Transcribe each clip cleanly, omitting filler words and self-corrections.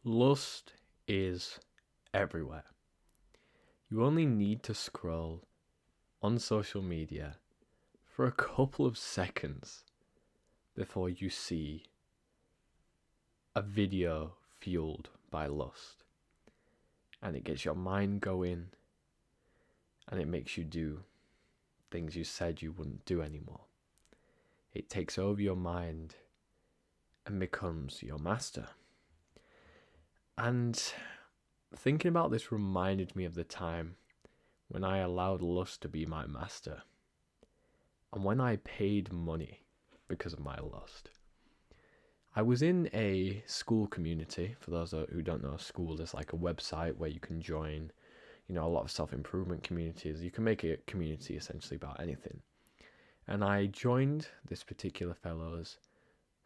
Lust is everywhere. You only need to scroll on social media for a couple of seconds before you see a video fueled by lust. And it gets your mind going and it makes you do things you said you wouldn't do anymore. It takes over your mind and becomes your master. And thinking about this reminded me of the time when I allowed lust to be my master, and when I paid money because of my lust. I was in a school community. For those who don't know, school is like a website where you can join, a lot of self-improvement communities. You can make a community essentially about anything. And I joined this particular fellow's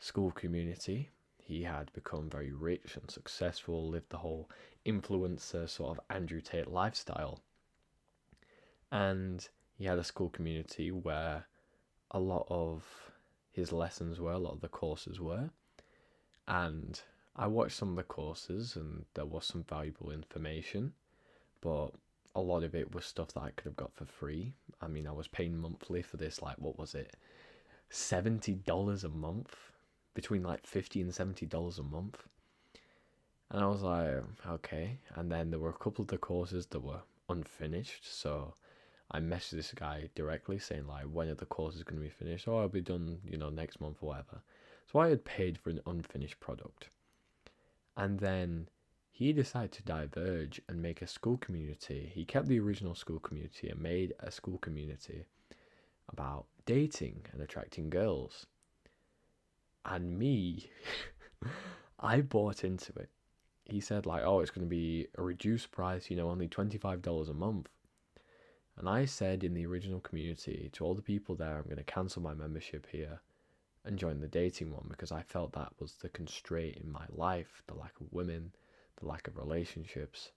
school community. He had become very rich and successful, lived the whole influencer sort of Andrew Tate lifestyle. And he had a school community where a lot of his lessons were, a lot of the courses were. And I watched some of the courses and there was some valuable information, but a lot of it was stuff that I could have got for free. I mean, I was paying monthly for this, like, what was it? $70 a month? Between like $50 and $70 a month. And I was like, okay. And then there were a couple of the courses that were unfinished, so I messaged this guy directly saying, like, when are the courses going to be finished? Oh, I'll be done, next month or whatever. So I had paid for an unfinished product. And then he decided to diverge and make a school community. He kept the original school community and made a school community about dating and attracting girls. And me, I bought into it. He said, like, oh, it's going to be a reduced price, only $25 a month. And I said in the original community to all the people there, I'm going to cancel my membership here and join the dating one, because I felt that was the constraint in my life, the lack of women, the lack of relationships.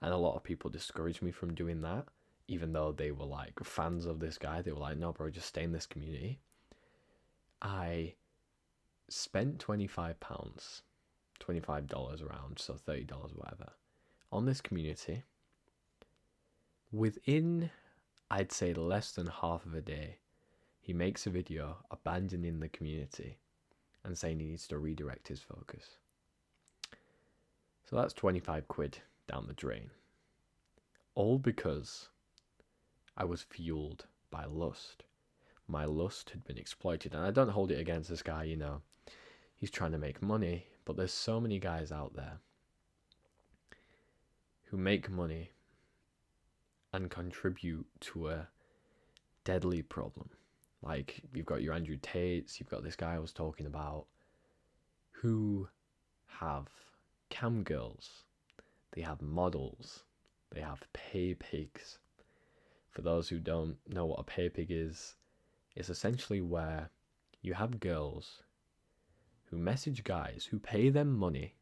And a lot of people discouraged me from doing that, even though they were like fans of this guy. They were like, no, bro, just stay in this community. I spent £25, $25 around, so $30 whatever, on this community. Within, I'd say, less than half of a day, he makes a video abandoning the community and saying he needs to redirect his focus. So that's 25 quid down the drain. All because I was fueled by lust. My lust had been exploited, and I don't hold it against this guy, he's trying to make money, but there's so many guys out there who make money and contribute to a deadly problem. Like, you've got your Andrew Tates, you've got this guy I was talking about, who have cam girls, they have models, they have pay pigs. For those who don't know what a pay pig is, it's essentially where you have girls who message guys who pay them money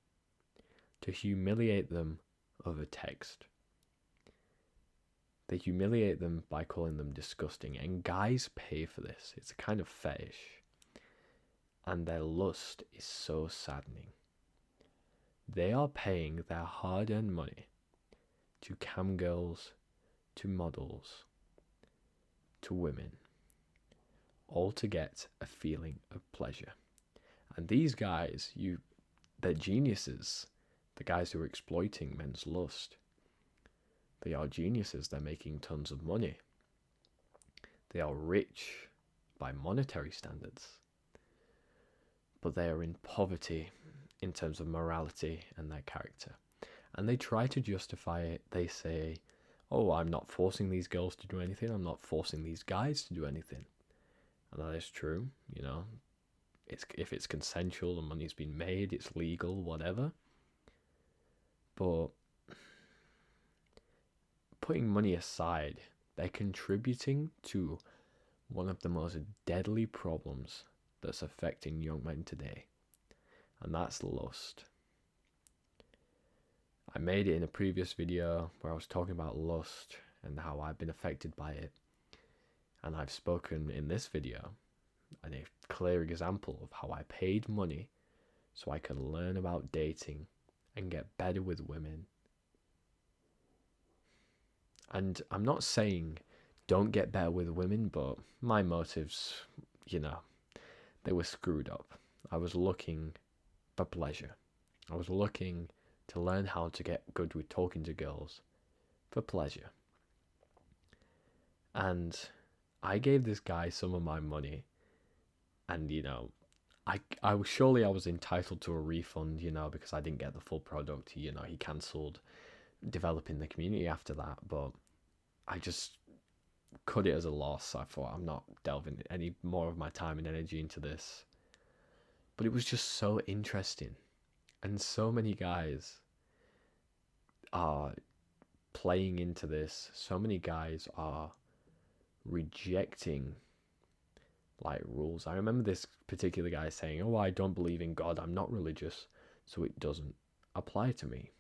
to humiliate them over text. They humiliate them by calling them disgusting, and guys pay for this. It's a kind of fetish. And their lust is so saddening. They are paying their hard-earned money to cam girls, to models, to women, all to get a feeling of pleasure. And these guys, they're geniuses. The guys who are exploiting men's lust, they are geniuses. They're making tons of money. They are rich by monetary standards, but they are in poverty in terms of morality and their character. And they try to justify it. They say, oh, I'm not forcing these girls to do anything. I'm not forcing these guys to do anything. And that is true, if it's consensual, the money's been made, it's legal, whatever. But putting money aside, they're contributing to one of the most deadly problems that's affecting young men today, and that's lust. I made it in a previous video where I was talking about lust and how I've been affected by it, and I've spoken in this video and a clear example of how I paid money so I could learn about dating and get better with women. And I'm not saying don't get better with women, but my motives, they were screwed up. I was looking for pleasure. I was looking to learn how to get good with talking to girls for pleasure. And I gave this guy some of my money, and I was surely I was entitled to a refund, because I didn't get the full product. He cancelled developing the community after that, but I just cut it as a loss. I thought, I'm not delving any more of my time and energy into this. But it was just so interesting, and so many guys are playing into this. So many guys are rejecting like rules. I remember this particular guy saying, "Oh, I don't believe in God. I'm not religious, so it doesn't apply to me."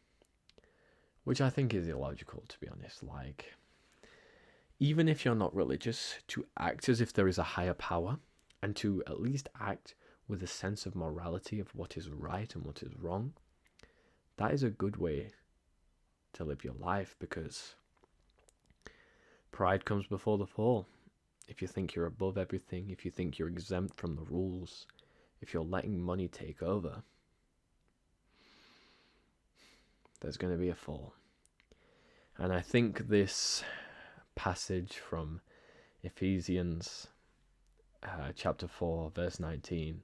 Which I think is illogical, to be honest. Like, even if you're not religious, to act as if there is a higher power, and to at least act with a sense of morality of what is right and what is wrong, that is a good way to live your life, because pride comes before the fall. If you think you're above everything, if you think you're exempt from the rules, if you're letting money take over, there's going to be a fall. And I think this passage from Ephesians chapter 4 verse 19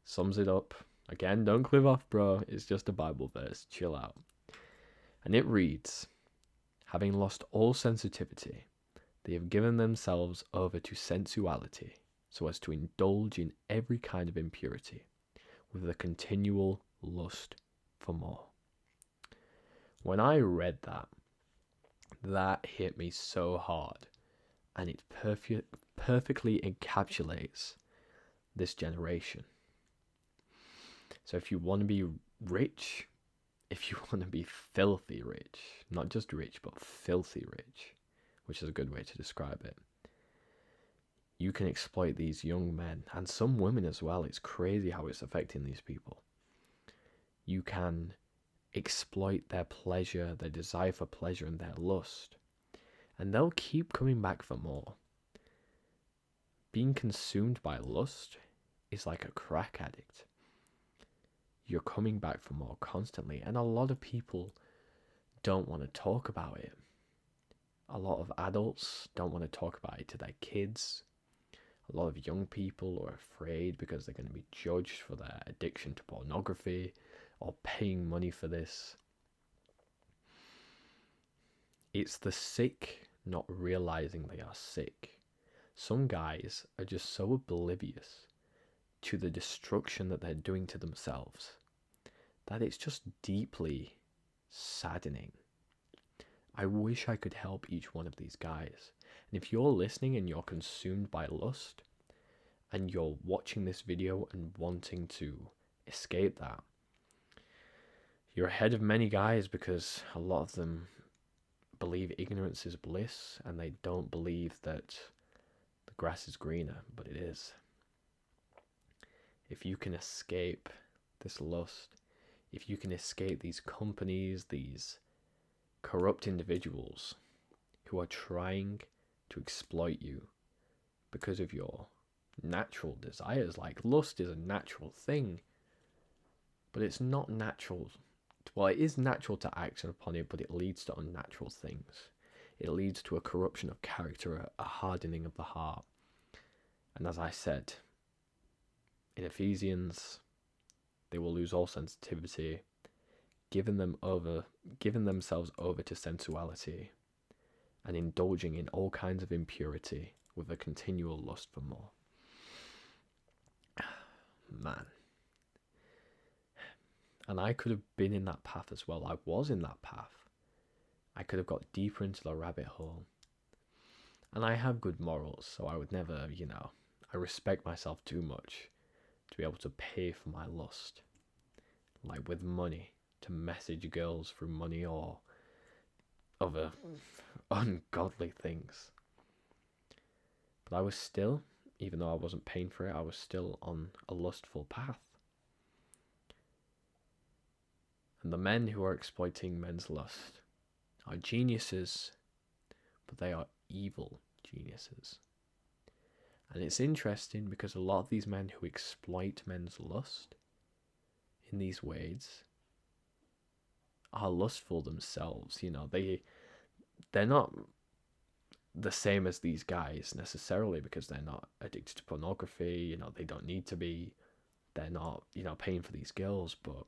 sums it up. Again, don't clip off, bro. It's just a Bible verse. Chill out. And it reads, "Having lost all sensitivity, they have given themselves over to sensuality, so as to indulge in every kind of impurity, with a continual lust for more." When I read that, that hit me so hard, and it perfectly encapsulates this generation. So if you want to be rich, if you want to be filthy rich, not just rich, but filthy rich, which is a good way to describe it, you can exploit these young men, and some women as well. It's crazy how it's affecting these people. You can exploit their pleasure, their desire for pleasure, and their lust, and they'll keep coming back for more. Being consumed by lust is like a crack addict. You're coming back for more constantly, and a lot of people don't want to talk about it. A lot of adults don't want to talk about it to their kids. A lot of young people are afraid because they're going to be judged for their addiction to pornography or paying money for this. It's the sick not realizing they are sick. Some guys are just so oblivious to the destruction that they're doing to themselves that it's just deeply saddening. I wish I could help each one of these guys. And if you're listening and you're consumed by lust, and you're watching this video and wanting to escape that, you're ahead of many guys, because a lot of them believe ignorance is bliss, and they don't believe that the grass is greener, but it is. If you can escape this lust, if you can escape these companies, these corrupt individuals who are trying to exploit you because of your natural desires. Like, lust is a natural thing, but it's not natural. Well, it is natural to act upon it, but it leads to unnatural things. It leads to a corruption of character, a hardening of the heart. And as I said, in Ephesians, they will lose all sensitivity, giving themselves over to sensuality, and indulging in all kinds of impurity with a continual lust for more. Man. And I could have been in that path as well. I was in that path. I could have got deeper into the rabbit hole. And I have good morals, so I would never, I respect myself too much to be able to pay for my lust. Like with money, to message girls through money or other ungodly things. But I was still, even though I wasn't paying for it, I was still on a lustful path. And the men who are exploiting men's lust are geniuses, but they are evil geniuses. And it's interesting because a lot of these men who exploit men's lust in these ways are lustful themselves. You know, they're not the same as these guys necessarily, because they're not addicted to pornography. You know, they don't need to be. They're not, paying for these girls, but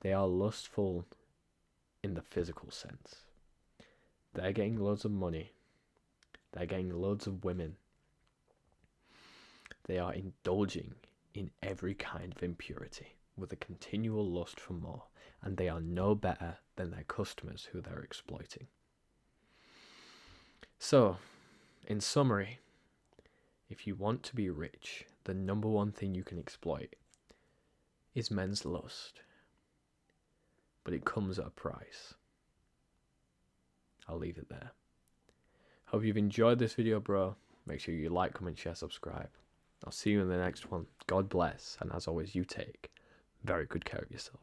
they are lustful in the physical sense. They're getting loads of money. They're getting loads of women. They are indulging in every kind of impurity with a continual lust for more, and they are no better than their customers who they're exploiting. So, in summary, if you want to be rich, the number one thing you can exploit is men's lust. But it comes at a price. I'll leave it there. Hope you've enjoyed this video, bro. Make sure you like, comment, share, subscribe. I'll see you in the next one. God bless, and as always, you take very good care of yourself.